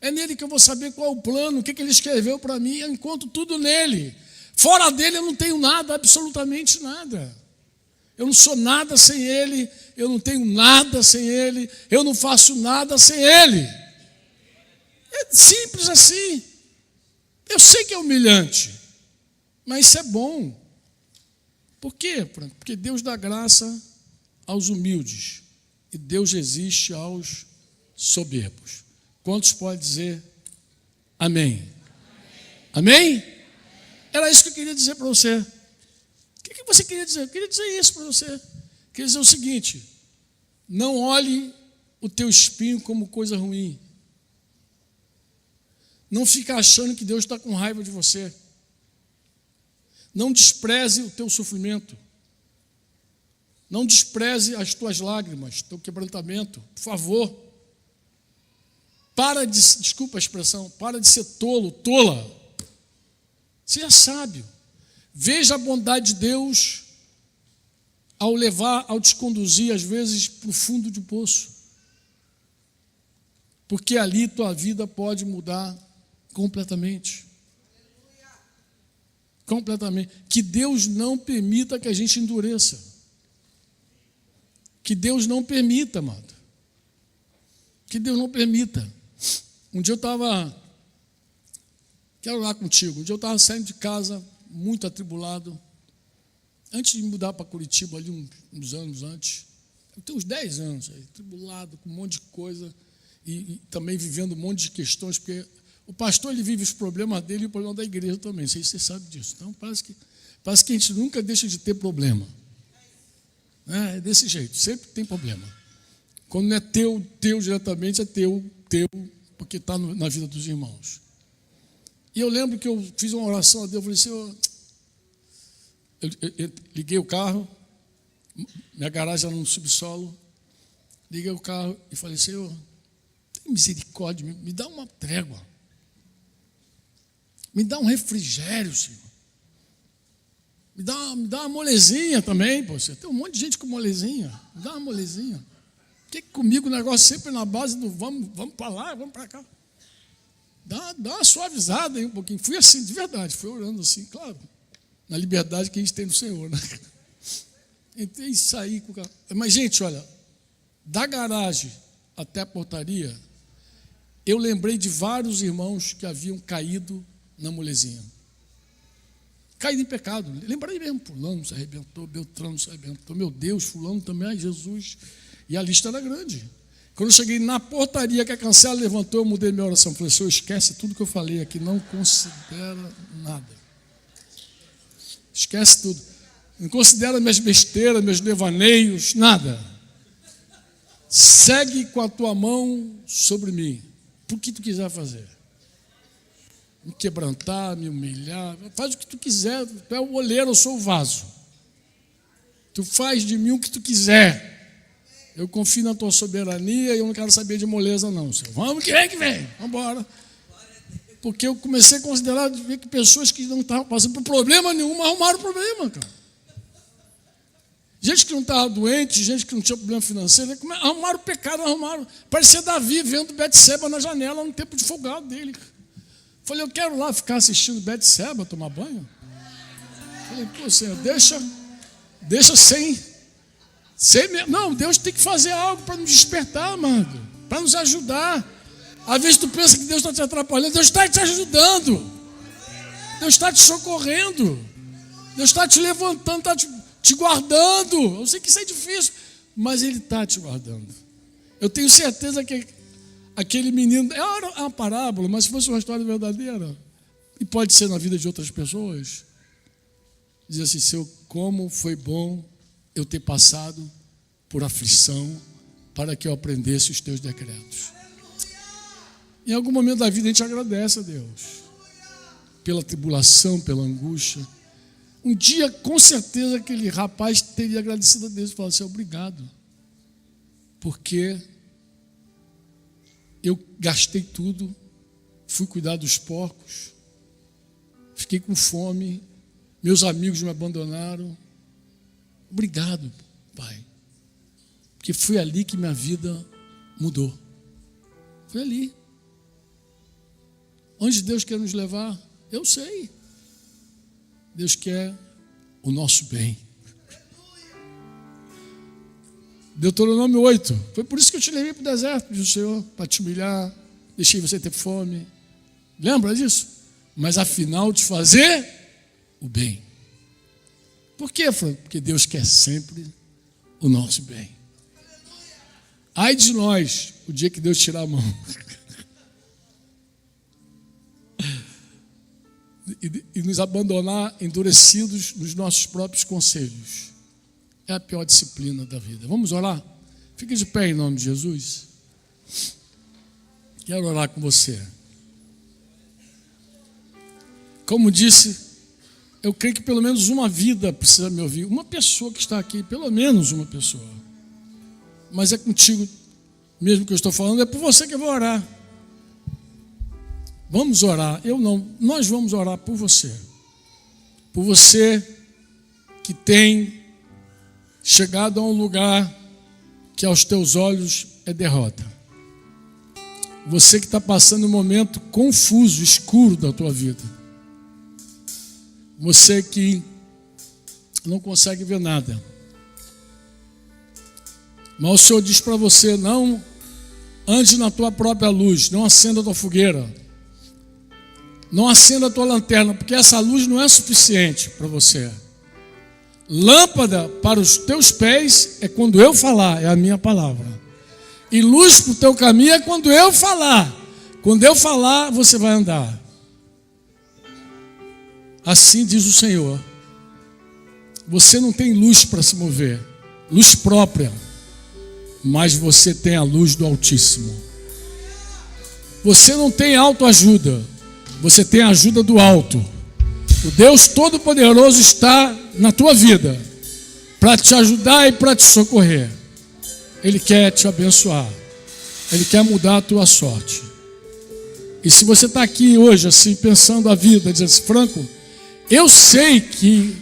É nele que eu vou saber qual é o plano, o que ele escreveu para mim. Eu encontro tudo nele. Fora dele eu não tenho nada, absolutamente nada. Eu não sou nada sem ele, eu não tenho nada sem ele, eu não faço nada sem ele. É simples assim. Eu sei que é humilhante, mas isso é bom. Por quê? Porque Deus dá graça aos humildes e Deus resiste aos soberbos. Quantos podem dizer amém? Amém? Era isso que eu queria dizer para você. O que você queria dizer? Eu queria dizer isso para você. Eu queria dizer o seguinte: não olhe o teu espinho como coisa ruim. Não fica achando que Deus está com raiva de você. Não despreze o teu sofrimento. Não despreze as tuas lágrimas, teu quebrantamento. Por favor. Desculpa a expressão, para de ser tolo, tola. Seja sábio. Veja a bondade de Deus ao te conduzir, às vezes, para o fundo do poço. Porque ali tua vida pode mudar completamente. Completamente. Que Deus não permita que a gente endureça. Que Deus não permita, amado. Que Deus não permita. Um dia eu estava... Quero orar contigo. Um dia eu estava saindo de casa, muito atribulado. Antes de mudar para Curitiba, ali uns anos antes. Eu tenho uns 10 anos aí, atribulado, com um monte de coisa. E também vivendo um monte de questões, porque o pastor ele vive os problemas dele e o problema da igreja também. Não sei se você sabe disso. Então parece que a gente nunca deixa de ter problema. É desse jeito, sempre tem problema. Quando não é teu diretamente, é teu, porque está na vida dos irmãos. E eu lembro que eu fiz uma oração a Deus, eu falei, Senhor, eu liguei o carro, minha garagem era no subsolo, liguei o carro e falei, Senhor, tem misericórdia, me dá uma trégua. Me dá um refrigério, Senhor. Me dá uma molezinha também, pô. Tem um monte de gente com molezinha. Me dá uma molezinha. Porque comigo o negócio sempre na base do vamos para lá, vamos para cá. Dá uma suavizada aí um pouquinho. Fui assim, de verdade, fui orando assim, claro, na liberdade que a gente tem no Senhor, né? Entrei e saí com o carro. Mas, gente, olha, da garagem até a portaria, eu lembrei de vários irmãos que haviam caído na molezinha. Caído em pecado. Lembrei mesmo, fulano se arrebentou, Beltrano se arrebentou, meu Deus, fulano também, ai Jesus. E a lista era grande. Quando eu cheguei na portaria que a cancela levantou, eu mudei minha oração. Falei, Senhor, esquece tudo que eu falei aqui, não considera nada. Esquece tudo. Não considera minhas besteiras, meus devaneios, nada. Segue com a tua mão sobre mim. Por que tu quiser fazer. Me quebrantar, me humilhar. Faz o que tu quiser. Tu é o oleiro, eu sou o vaso. Tu faz de mim o que tu quiser. Eu confio na tua soberania e eu não quero saber de moleza, não, Senhor. Vamos que vem. Vamos embora. Porque eu comecei a considerar ver que pessoas que não estavam passando por problema nenhum arrumaram problema, cara. Gente que não estava doente, gente que não tinha problema financeiro, arrumaram pecado, arrumaram. Parecia Davi vendo Betseba na janela no tempo de folgado dele. Falei, eu quero lá ficar assistindo Betseba tomar banho. Falei, pô, Senhor, deixa sem. Não, Deus tem que fazer algo para nos despertar, amado, para nos ajudar. Às vezes tu pensa que Deus está te atrapalhando, Deus está te ajudando, Deus está te socorrendo, Deus está te levantando, está te guardando. Eu sei que isso é difícil, mas Ele está te guardando. Eu tenho certeza que aquele menino, é uma parábola, mas se fosse uma história verdadeira, e pode ser na vida de outras pessoas, diz assim, Senhor, como foi bom eu ter passado por aflição para que eu aprendesse os teus decretos. Em algum momento da vida a gente agradece a Deus pela tribulação, pela angústia. Um dia, com certeza, aquele rapaz teria agradecido a Deus e falado assim, obrigado, porque eu gastei tudo, fui cuidar dos porcos, fiquei com fome, meus amigos me abandonaram. Obrigado, Pai, porque foi ali que minha vida mudou. Foi ali. Onde Deus quer nos levar, eu sei. Deus quer o nosso bem. Deuteronômio 8. Foi por isso que eu te levei para o deserto, diz o Senhor, para te humilhar, deixei você ter fome. Lembra disso? Mas afinal de fazer o bem. Por quê, Franco? Porque Deus quer sempre o nosso bem. Ai de nós, o dia que Deus tirar a mão. E nos abandonar endurecidos nos nossos próprios conselhos. É a pior disciplina da vida. Vamos orar? Fique de pé em nome de Jesus. Quero orar com você. Como disse, eu creio que pelo menos uma vida precisa me ouvir. Uma pessoa que está aqui, pelo menos uma pessoa. Mas é contigo mesmo que eu estou falando, é por você que eu vou orar. Vamos orar, eu não, nós vamos orar por você. Por você que tem chegado a um lugar que aos teus olhos é derrota. Você que está passando um momento confuso, escuro da tua vida. Você que não consegue ver nada. Mas o Senhor diz para você, não ande na tua própria luz, não acenda a tua fogueira. Não acenda a tua lanterna, porque essa luz não é suficiente para você. Lâmpada para os teus pés é quando eu falar, é a minha palavra. E luz para o teu caminho é quando eu falar. Quando eu falar, você vai andar. Assim diz o Senhor. Você não tem luz para se mover, luz própria, mas você tem a luz do Altíssimo. Você não tem autoajuda, você tem a ajuda do alto. O Deus Todo-Poderoso está na tua vida para te ajudar e para te socorrer. Ele quer te abençoar. Ele quer mudar a tua sorte. E se você está aqui hoje, assim, pensando a vida, diz assim, Franco, eu sei que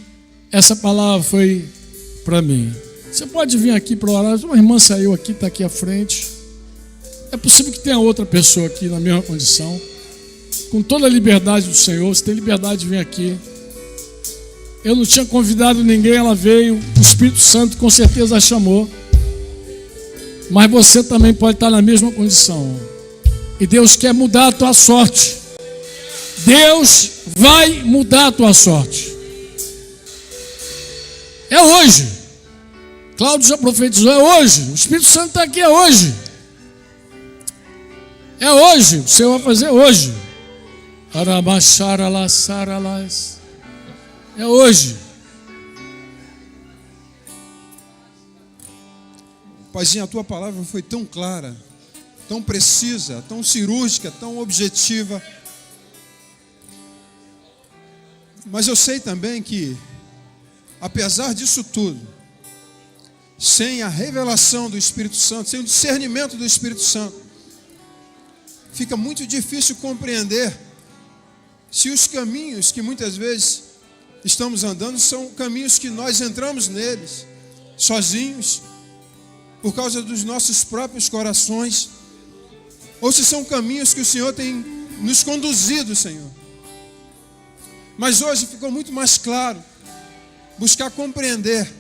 essa palavra foi para mim. Você pode vir aqui para orar. Uma irmã saiu aqui, está aqui à frente. É possível que tenha outra pessoa aqui na mesma condição. Com toda a liberdade do Senhor, você tem liberdade de vir aqui. Eu não tinha convidado ninguém, ela veio. O Espírito Santo com certeza a chamou. Mas você também pode estar na mesma condição. E Deus quer mudar a tua sorte. Deus vai mudar a tua sorte. É hoje. Cláudio já profetizou, é hoje. O Espírito Santo está aqui, é hoje. É hoje. O Senhor vai fazer hoje. É hoje. Paizinho, a tua palavra foi tão clara, tão precisa, tão cirúrgica, tão objetiva. Mas eu sei também que, apesar disso tudo, sem a revelação do Espírito Santo, sem o discernimento do Espírito Santo, fica muito difícil compreender se os caminhos que muitas vezes estamos andando são caminhos que nós entramos neles, sozinhos, por causa dos nossos próprios corações, ou se são caminhos que o Senhor tem nos conduzido, Senhor. Mas hoje ficou muito mais claro buscar compreender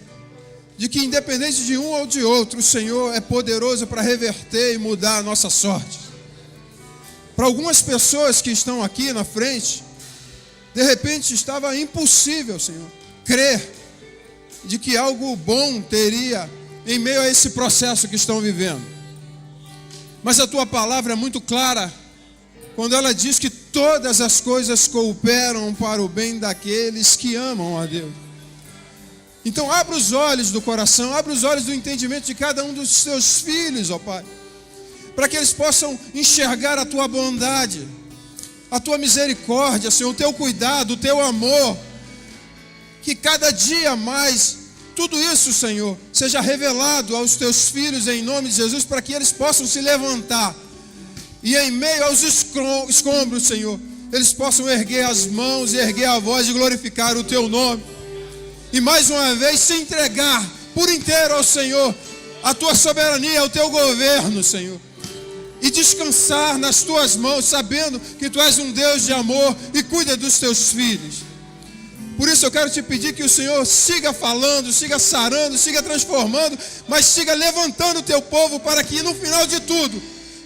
de que independente de um ou de outro, o Senhor é poderoso para reverter e mudar a nossa sorte. Para algumas pessoas que estão aqui na frente, de repente estava impossível, Senhor, crer de que algo bom teria em meio a esse processo que estão vivendo. Mas a tua palavra é muito clara quando ela diz que todas as coisas cooperam para o bem daqueles que amam a Deus. Então abra os olhos do coração, abra os olhos do entendimento de cada um dos teus filhos, ó Pai, para que eles possam enxergar a tua bondade, a tua misericórdia, Senhor, o teu cuidado, o teu amor, que cada dia mais tudo isso, Senhor, seja revelado aos teus filhos em nome de Jesus, para que eles possam se levantar e em meio aos escombros, Senhor, eles possam erguer as mãos e erguer a voz e glorificar o teu nome. E mais uma vez se entregar por inteiro ao Senhor, a tua soberania, o teu governo, Senhor. E descansar nas tuas mãos, sabendo que tu és um Deus de amor e cuida dos teus filhos. Por isso eu quero te pedir que o Senhor siga falando, siga sarando, siga transformando, mas siga levantando o teu povo para que no final de tudo,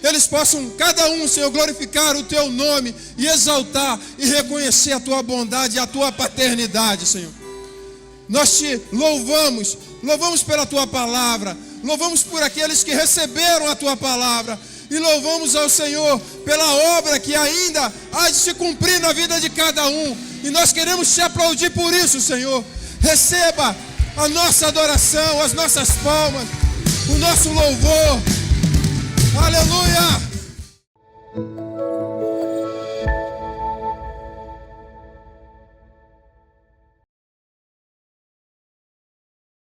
eles possam, cada um, Senhor, glorificar o teu nome e exaltar e reconhecer a tua bondade e a tua paternidade, Senhor. Nós te louvamos, louvamos pela tua palavra, louvamos por aqueles que receberam a tua palavra e louvamos ao Senhor pela obra que ainda há de se cumprir na vida de cada um. E nós queremos te aplaudir por isso, Senhor. Receba a nossa adoração, as nossas palmas, o nosso louvor. Aleluia!